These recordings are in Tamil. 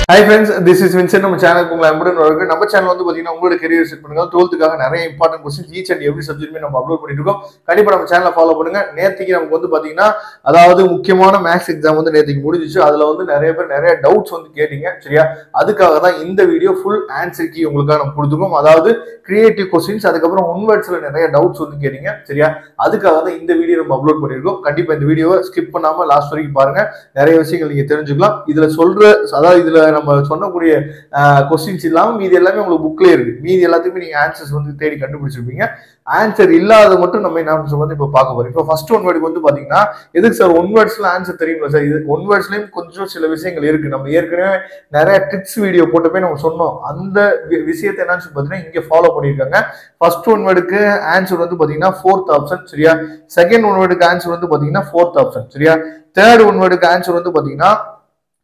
Hi friends, this is Vincent. நம்ம சேனலுக்கு உங்களை அன்புடன் வரவேற்கிறேன். நம்ம சேனல் வந்து பாத்தீங்கன்னா உங்களோட கரியர் செட் பண்ணுங்க. 12th-க்காக நிறைய important questions each and every சப்ஜெக்ட்மே நம்ம அப்லோட் பண்ணிட்டு இருக்கோம். கண்டிப்பா நம்ம சேனலை ஃபாலோ பண்ணுங்க. நேத்திக்கு நமக்கு வந்து பாத்தீங்கன்னா அதாவது முக்கியமான மேத்ஸ் எக்ஸாம் வந்து நேத்திக்கு முடிஞ்சிச்சு. அதுல வந்து நிறைய பேர் நிறைய டவுட்ஸ் வந்து கேட்டீங்க. சரியா? அதுக்காக தான் இந்த வீடியோ ஃபுல் ஆன்சர் கீ உங்களுக்காக நம்ம கொடுத்துருக்கோம். அதாவது கிரியேட்டிவ் क्वेश्चंस அதுக்கப்புறம் ஒன் வேர்ட்ஸ்ல நிறைய டவுட்ஸ் வந்து கேட்டீங்க. சரியா? அதுக்காக தான் இந்த வீடியோ நம்ம அப்லோட் பண்ணிருக்கோம். கண்டிப்பா இந்த வீடியோவை ஸ்கிப் பண்ணாம லாஸ்ட் வரைக்கும் பாருங்க. நிறைய விஷயங்கள் நீங்க தெரிஞ்சுக்கலாம். இதுல சொல்ற அதாவது இதுல நம்ம சொன்னக்கூடிய क्वेश्चंस இல்லாம மீதி எல்லாமே உங்களுக்கு புக்லயே இருக்கு. மீதி எல்லாத்துக்குமே நீங்க ஆன்சர்ஸ் வந்து தேடி கண்டுபிடிச்சிருப்பீங்க. ஆன்சர் இல்லாத மட்டும் நம்ம என்ன வந்து இப்ப பார்க்க போறோம். இப்போ ஃபர்ஸ்ட் ஒன் வேர்டுக்கு வந்து பாத்தீங்கன்னா எதுக்கு சார் ஒன் வேர்ட்ஸ்ல ஆன்சர் தெரியுமா சார்? இது ஒன் வேர்ட்ஸ்லயும் கொஞ்சம் சில விஷயங்கள் இருக்கு. நம்ம ஏற்கனவே நிறைய ட்ரிக்ஸ் வீடியோ போட்டப்பே நம்ம சொன்னோம். அந்த விஷயத்தை என்னன்னு பாத்தீங்கன்னா இங்க ஃபாலோ பண்ணிருக்காங்க. ஃபர்ஸ்ட் ஒன் வேர்டுக்கு ஆன்சர் வந்து பாத்தீங்கன்னா ஃபோர்த் ஆப்ஷன். சரியா? செகண்ட் ஒன் வேர்டுக்கு ஆன்சர் வந்து பாத்தீங்கன்னா ஃபோர்த் ஆப்ஷன். சரியா? தேர்ட் ஒன் வேர்டுக்கு ஆன்சர் வந்து பாத்தீங்கன்னா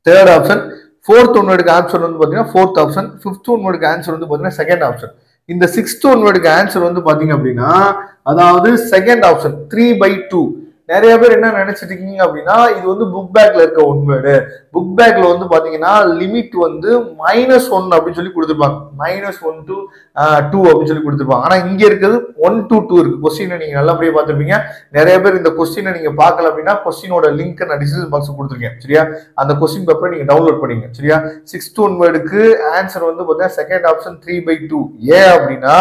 தேர்ட் ஆப்ஷன். ஃபோர்த் ஒன் வேர்டுக்கு ஆன்சர் வந்து பாத்தீங்கன்னா ஃபோர்த் ஆப்ஷன். ஃபிஃப்த் ஒன் வேர்டுக்கு ஆன்சர் வந்து பாத்தீங்கன்னா செகண்ட் ஆப்ஷன். இந்த சிக்ஸ்த் ஒன் வேர்டுக்கு ஆன்சர் வந்து பாத்தீங்க அப்படின்னா அதாவது செகண்ட் ஆப்ஷன் 3/2. நிறைய பேர் என்ன நினைச்சிட்டு இருக்கீங்க அப்படின்னா இது வந்து புக் பேக்ல இருக்க ஒன் வேர்டு. புக் பேக்ல வந்து பாத்தீங்கன்னா லிமிட் வந்து -1 அப்படின்னு சொல்லி கொடுத்துருப்பாங்க. -1 to 2 அப்படின்னு சொல்லி கொடுத்துருப்பாங்க. ஆனா இங்க இருக்கிறது 1 to 2 இருக்கு. கொஸ்டினை நீங்க நல்லபடியா பார்த்துருப்பீங்க. நிறைய பேர் இந்த கொஸ்டினை நீங்க பார்க்கல அப்படின்னா கொஸ்டினோட லிங்க் நான் டிஸ்கிரிப்ஷன் பாக்ஸ் கொடுத்துருக்கேன். சரியா? அந்த கொஸ்டின் பேப்பரை நீங்க டவுன்லோட் பண்ணீங்க. சரியா? சிக்ஸ்த் ஒன் வேர்டுக்கு ஆன்சர் வந்து பாத்தீங்கன்னா செகண்ட் ஆப்ஷன் 3/2. ஏன் அப்படின்னா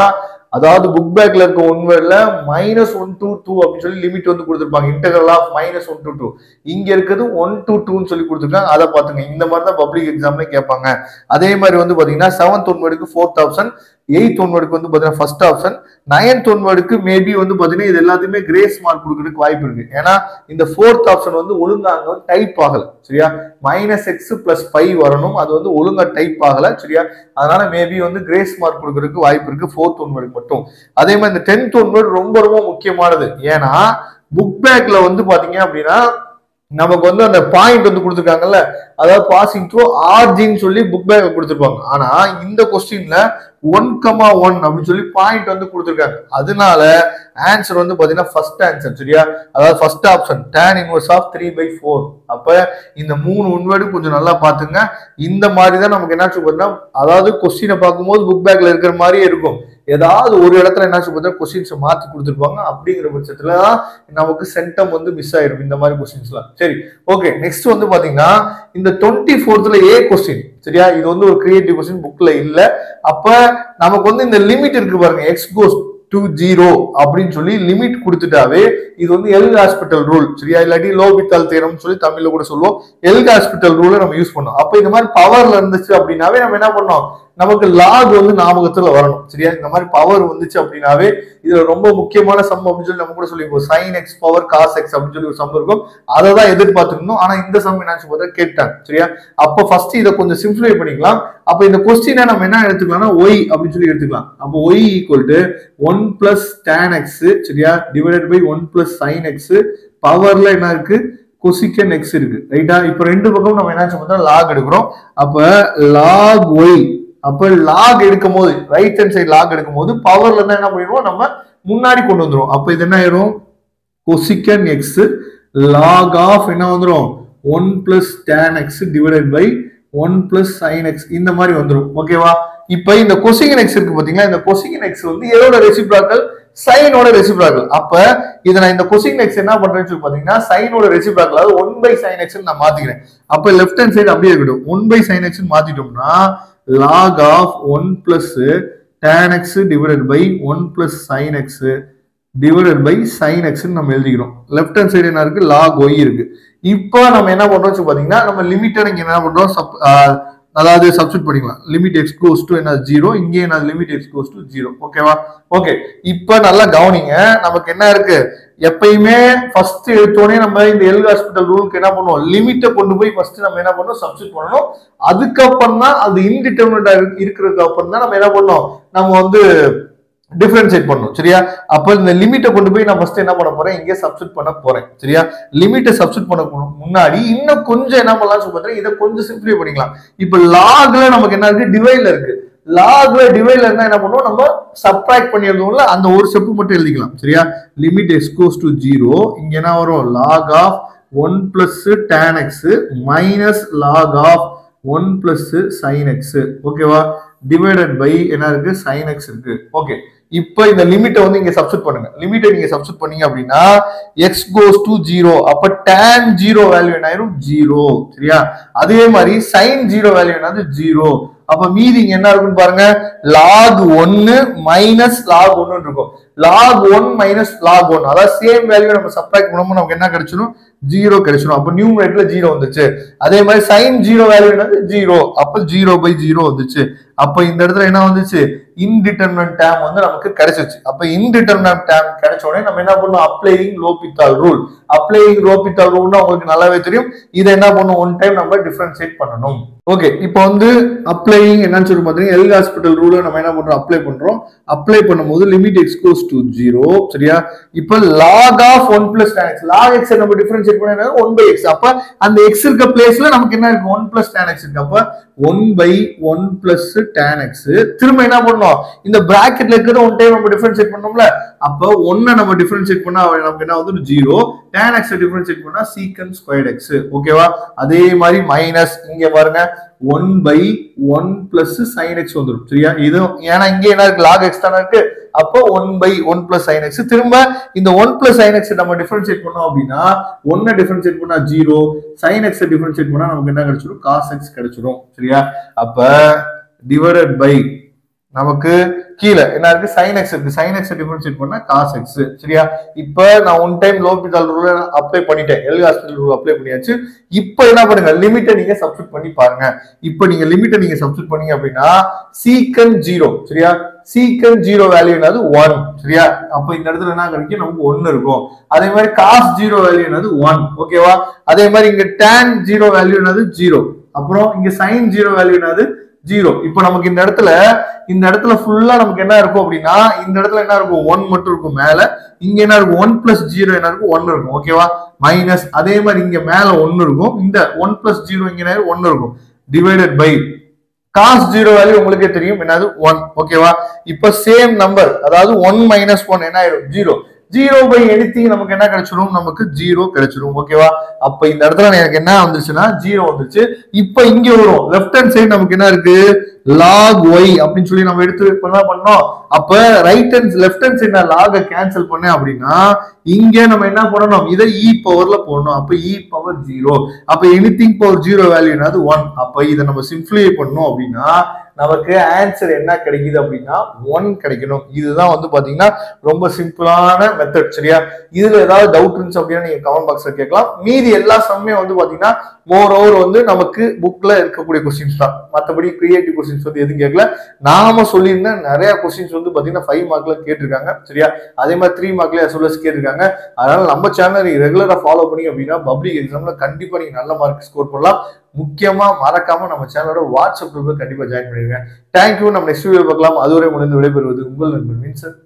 அதாவது புக் பேக்ல இருக்க ஒன் வேர்ட்ல -1 to 2 அப்படின்னு சொல்லி லிமிட் வந்து கொடுத்துருப்பாங்க. Integral of -1 to 2. இங்க இருக்கிறது 1 to 2 சொல்லி கொடுத்துருக்காங்க. அதை பாத்துங்க. இந்த மாதிரி தான் பப்ளிக் எக்ஸாம்ல கேட்பாங்க. அதே மாதிரி வந்து பாத்தீங்கன்னா செவன்த் ஒன் வேர்டுக்கு ஃபோர்த் ஆப்ஷன், எயித் ஒன் வேர்டுக்கு வந்து பாத்தீங்கன்னா ஃபர்ஸ்ட் ஆப்ஷன், நைன்த் ஒன் வேர்டுக்கு மேபி வந்து பாத்தீங்கன்னா இது எல்லாத்தையுமே கிரேஸ் மார்க் கொடுக்கறதுக்கு வாய்ப்பு இருக்கு. ஏன்னா இந்த ஃபோர்த் ஆப்ஷன் வந்து ஒழுங்கா அங்க டைப் ஆகல. சரியா? -x + 5 வரணும். அது வந்து ஒழுங்கா டைப் ஆகல. சரியா? அதனால மேபி வந்து கிரேஸ் மார்க் கொடுக்கறதுக்கு வாய்ப்பு இருக்கு ஃபோர்த் ஒன் வேர்டுக்கு மட்டும். அதே மாதிரி இந்த 10th ஒன் வேர்டு ரொம்ப ரொம்ப முக்கியமானது. ஏன்னா புக் பேக்ல வந்து பாத்தீங்க அப்படின்னா நமக்கு வந்து அந்த பாயிண்ட் வந்து கொடுத்துருக்காங்கல்ல, அதாவது பாசிங் த்ரூ ஆர்ஜின்னு சொல்லி புக் பேக்ல கொடுத்துருப்பாங்க. ஆனா இந்த கொஸ்டின்ல 1,1 அப்படின்னு சொல்லி பாயிண்ட் வந்து கொடுத்துருக்காங்க. அதனால ஆன்சர் வந்து பாத்தீங்கன்னா ஃபர்ஸ்ட் ஆன்சர். சரியா? அதாவது first option tan inverse of 3/4. அப்ப இந்த மூணு ஒன்வேர்டு கொஞ்சம் நல்லா பாத்துங்க. இந்த மாதிரி தான் நமக்கு என்னாச்சு பார்த்தீங்கன்னா அதாவது கொஸ்டினை பார்க்கும்போது புக் பேக்ல இருக்கிற மாதிரியே இருக்கும். ஏதாவது ஒரு இடத்துல என்னாச்சு பார்த்தீங்கன்னா கொஸ்டின்ஸ் மாத்தி கொடுத்துருப்பாங்க. அப்படிங்கிற பட்சத்துல தான் நமக்கு சென்டம் வந்து மிஸ் ஆயிரும் இந்த மாதிரி கொஸ்டின்ஸ்லாம். சரி, ஓகே. நெக்ஸ்ட் வந்து பாத்தீங்கன்னா இந்த 24th ஏ கொஸ்டின். சரியா? இது வந்து ஒரு கிரியேட்டிவ் கொஸ்டின் புக்ல இல்ல. அப்ப நமக்கு வந்து இந்த லிமிட் இருக்கு பாருங்க, x goes to 0 அப்படின்னு சொல்லி லிமிட் கொடுத்துட்டாவே இது வந்து எல் ஹாஸ்பிட்டல் ரூல். சரியா? இல்லாட்டி லோபித்தால் தேரம் சொல்லி தமிழ்ல கூட சொல்லுவோம். எல் ஹாஸ்பிட்டல் ரூலை நம்ம யூஸ் பண்ணோம். அப்ப இந்த மாதிரி பவர்ல இருந்துச்சு அப்படின்னாவே நம்ம என்ன பண்ணோம், நமக்கு லாக் வந்து ஞாபகத்துல வரணும். சரியா? இந்த மாதிரி பவர் வந்துச்சு அப்படின்னாவே இதுல ரொம்ப முக்கியமான சம் அப்படின்னு சொல்லி நம்ம கூட சொல்லிப்போம். sin x power cos x அப்படின்னு சொல்லி ஒரு சம் இருக்கும். அதை தான் எதிர்பார்த்துருந்தோம். ஆனா இந்த சம் என்னாச்சு பார்த்தா கேட்டாங்க. சரியா? அப்ப ஃபர்ஸ்ட் இதை கொஞ்சம் சிம்பிளிஃபை பண்ணிக்கலாம். அப்ப இந்த கொஸ்டினை நம்ம என்ன எடுத்துக்கலாம்னா y அப்படின்னு சொல்லி எடுத்துக்கலாம். அப்போ y = 1 + tan x. சரியா? Divided by 1 + sin x. பவர்ல என்ன இருக்கு, cosecant x இருக்கு. ரைட்டா? இப்ப ரெண்டு பக்கம் நம்ம என்னாச்சு பார்த்தா லாக் எடுக்கிறோம். அப்ப log y. அப்ப லாக் எடுக்கும் போது ரைட் ஹேண்ட் சைடு லாக் எடுக்கும் போது பவர்ல இருந்தா என்ன பண்ணிடுவோம், நம்ம முன்னாடி கொண்டு வந்துரும். அப்ப இது என்ன ஆயிரும், cosecant x log of என்ன வந்துரும் 1 + tan x divided by 1 + sin x. இந்த மாதிரி வந்துரும். ஓகேவா? இப்ப இந்த cosecant x இருக்கு பாத்தீங்களா, இந்த cosecant x வந்து எதோட ரெசிப்ராக்கல், சைனோட ரெசிப்ராக்கல். அப்ப இத நான் இந்த cosecant x என்ன பண்றேன்னு சொல்லி பாத்தீங்கன்னா சைனோட ரெசிப்ராக்கல், அதாவது 1/sin x நான் மாத்திக்கிறேன். அப்ப லெஃப்ட் ஹேண்ட் சைடு அப்படியே இருக்கட்டும். 1/sin x மாத்திட்டோம்னா log of 1 + tan x divided by 1 + sin x divided by sin x நம்ம எழுதிக்கிறோம். லெஃப்ட் ஹேண்ட் சைடு என்ன இருக்கு, log y இருக்கு. இப்போ நம்ம என்ன பண்றோம் பாத்தீங்கன்னா நம்ம லிமிட்டை இங்க என்ன பண்றோம், அதாவது சப்ஸ்டிட் பண்ணிக்கலாம். லிமிட் x goes to என்ன 0, இங்கே என்ன லிமிட் x goes to 0. ஓகேவா? ஓகே. இப்ப நல்லா கவனிங்க. நமக்கு என்ன இருக்கு, எப்பயுமே ஃபர்ஸ்ட் எடுத்தோடனே நம்ம இந்த எல் ஹாஸ்பிட்டல் ரூலுக்கு என்ன பண்ணுவோம், லிமிட்டை கொண்டு போய் ஃபர்ஸ்ட் நம்ம என்ன பண்ணணும், சப்ஸ்டிட் பண்ணணும். அதுக்கப்புறம் தான் அது இன்டிடெர்மினேட்டா இருக்கிறதுக்கு அப்புறம் தான் நம்ம என்ன பண்ணோம், நம்ம வந்து டிஃபரன்ஷியேட் பண்ணணும். சரியா? அப்ப இந்த லிமிட்டை கொண்டு போய் நான் ஃபர்ஸ்ட் என்ன பண்ண போறேன், இங்கே சப்ஸ்டிட் பண்ண போறேன். சரியா? லிமிட்டை சப்ஸ்டிட் பண்ண முன்னாடி இன்னும் கொஞ்சம் என்ன பண்ணலாம் சொல்றேன், இதை கொஞ்சம் சிம்பிளிஃபை பண்ணிக்கலாம். இப்ப லாக்ல நமக்கு என்ன இருக்கு, டிவைட்ல இருக்கு. லாக்ல டிவைட்ல இருந்தா என்ன பண்ணுவோம், நம்ம சப்ட்ராக்ட் பண்ணி எழுதுவோம்ல, அந்த ஒரு ஸ்டெப் மட்டும் எழுதிக்கலாம். சரியா? Limit x goes to 0. இங்க என்ன வரும், log of 1 + tan x minus log of 1 plus sin x ஓகேவா டிவைடட் பை என்ன இருக்கு sin x இருக்கு ஓகே இப்போ இந்த லிமிட்டை வந்து இங்க சப்ஸ்டிட் பண்ணுங்க லிமிட்டை நீங்க சப்ஸ்டிட் பண்ணீங்க அப்படின்னா x goes to 0 அப்ப tan 0 வேல்யூ என்ன ஆயிரும் 0 சரியா அதே மாதிரி sin 0 வேல்யூ என்னது 0 அப்ப மீதி இங்க என்ன இருக்குன்னு பாருங்க log 1 minus log 1 இருக்கும் log 1 minus log 1 அதாவது சேம் வேல்யூ நம்ம சப்ட்ராக்ட் பண்ணும்போது நமக்கு என்ன கிடைச்சிரும் 0 கிடைச்சிரும் அப்ப நியூமரேட்டர்ல 0 வந்துச்சு அதே மாதிரி sin 0 வேல்யூ என்னது 0 அப்ப 0/0 வந்துச்சு அப்ப இந்த இடத்துல என்ன வந்துச்சு இன்டிட்டர்மினன்ட் டேர்ம் வந்து நமக்கு கிடைச்சிச்சு அப்ப இன்டிட்டர்மினன்ட் டேர்ம் கிடைச்ச உடனே நம்ம என்ன பண்ணோம் applying L'Hopital rule applying L'Hopital ரூல்னா உங்களுக்கு நல்லாவே தெரியும் இதை என்ன பண்ணும் ஒன் டைம் நம்ம டிஃபரன்ஷியேட் பண்ணணும் ஓகே இப்போ வந்து அப்ளையிங் என்னன்னு சொல்லி பாத்தீங்கன்னா எல் ஹாஸ்பிடல் ரூலை நம்ம என்ன பண்றோம் அப்ளை பண்ணும்போது லிமிட் x goes to 0 சரியா இப்போ log of 1 plus tan x log x நம்ம டிஃபரன்ஷியேட் பண்ணா 1/x அப்ப அந்த x இருக்க பிளேஸ்ல நமக்கு என்ன இருக்கு 1 plus tan x இருக்கு அப்ப 1/1 plus tan x திரும்ப என்ன பண்ணோம் இந்த பிராக்கெட்ல இருக்கிறத ஒன் டைம் நம்ம டிஃபரன்ஷியேட் பண்ணோம்ல அப்ப 1 நம்ம டிஃபரன்ஷியேட் பண்ணா நமக்கு என்ன வந்து 0 tan x டிஃபரன்ஷியேட் பண்ணா secant squared x ஓகேவா அதே மாதிரி மைனஸ் இங்க பாருங்க 1/1 plus sin x வந்துரும் சரியா இது ஏனா இங்க என்ன இருக்கு log x தான இருக்கு அப்போ 1/1 plus sin x திரும்ப இந்த 1 plus sin x நம்ம டிஃபரன்ஷியேட் பண்ணோம் அப்படினா 1 டிஃபரன்ஷியேட் பண்ணா 0 sin x டிஃபரன்ஷியேட் பண்ணா நமக்கு என்ன கிடைச்சிரும் cos x கிடைச்சிரும் சரியா அப்ப டிவைடட் பை நமக்கு கீழ என்ன இருக்கு sin x இருக்கு sin x டிஃபரன்ஷியேட் பண்ணா cos x சரியா இப்போ நான் ஒன் டைம் லோபிதால் ரூல் அப்ளை பண்ணிட்டேன் எல் ஹாஸ்பிடல் ரூல் அப்ளை பண்ணியாச்சு இப்போ என்ன பண்ணுங்க லிமிட்டை நீங்க சப்ஸ்டிட் பண்ணி பாருங்க இப்போ நீங்க லிமிட்டை நீங்க சப்ஸ்டிட் பண்ணீங்க அப்படினா secant 0 சரியா secant 0 வேல்யூ என்னது 1 சரியா அப்ப இந்த இடத்துல என்ன கிடைக்கும் நமக்கு 1 இருக்கும் அதே மாதிரி cos 0 வேல்யூ என்னது 1 ஓகேவா அதே மாதிரி இங்க tan 0 வேல்யூ என்னது 0 அப்புறம் இங்க sin 0 வேல்யூ என்னது 0 இப்போ நமக்கு இந்த இடத்துல ஃபுல்லா நமக்கு என்ன இருக்கும் அப்படின்னா இந்த இடத்துல என்ன இருக்கும் 1 மட்டும் இருக்கும் மேல இங்க என்ன இருக்கும் 1 plus 0 என்ன இருக்கும் 1 இருக்கும் ஓகேவா மைனஸ் அதே மாதிரி இங்க மேல 1 இருக்கும் இந்த 1 plus 0 இங்க என்ன 1 இருக்கும் டிவைடட் பை cos 0 வேல்யூ உங்களுக்கே தெரியும் என்னது 1 ஓகேவா இப்போ சேம் நம்பர் அதாவது 1 minus 1 என்ன ஆயிடும் 0 0/anything நமக்கு என்ன கிடைச்சிரும் நமக்கு 0 கிடைச்சிரும் ஓகேவா அப்ப இந்த இடத்துல எனக்கு என்ன வந்துச்சுன்னா 0 வந்துச்சு இப்போ இங்க வரும் லெஃப்ட் ஹேண்ட் சைடு நமக்கு என்ன இருக்கு log y அப்படின்னு சொல்லி நம்ம எடுத்து பண்ணோம் அப்ப right hand left hand side நான் log கேன்சல் பண்ணேன் அப்படின்னா இங்க நம்ம என்ன பண்ணணும் இதை e பவர்ல போடணும் அப்ப e பவர் 0 அப்ப எனிதிங் பவர் 0 வேல்யூ என்னது 1 அப்ப இதை நம்ம சிம்பிளிஃபை பண்ணோம் அப்படின்னா நமக்கு ஆன்சர் என்ன கிடைக்குது அப்படின்னா 1 கிடைக்கணும் இதுதான் வந்து பாத்தீங்கன்னா ரொம்ப சிம்பிளான மெத்தட் சரியா இதுல ஏதாவது டவுட் இருந்துச்சு அப்படின்னா நீங்க கமெண்ட் பாக்ஸ்ல கேட்கலாம் மீதி எல்லா சம்மே வந்து பாத்தீங்கன்னா மோர் ஓவர் வந்து நமக்கு புக்ல இருக்கக்கூடிய கொஸ்டின்ஸ் தான் மற்றபடி கிரியேட்டிவ் கொஸ்டின்ஸ் வந்து எதுவும் கேட்கல நாம சொல்லியிருந்த நிறைய கொஸ்டின்ஸ் வந்து பாத்தீங்கன்னா 5 மார்க்ல கேட்டிருக்காங்க சரியா அதே மாதிரி 3 மார்க்ல சொல்ல கேட்டிருக்காங்க அதனால நம்ம சேனல் நீங்க ரெகுலரா ஃபாலோ பண்ணி அப்படின்னா பப்ளிக் எக்ஸாம்ல கண்டிப்பா நீங்க நல்ல மார்க் ஸ்கோர் பண்ணலாம் முக்கியமா மறக்காம நம்ம சேனலோட வாட்ஸ்அப் குரூப்ல கண்டிப்பா ஜாயின் பண்ணிருங்க தேங்க்யூ நம்ம நெக்ஸ்ட் வீடியோ பார்க்கலாம் அதுவரை முடிந்து விடைபெறுவது உங்கள் நண்பன் வின்சென்ட்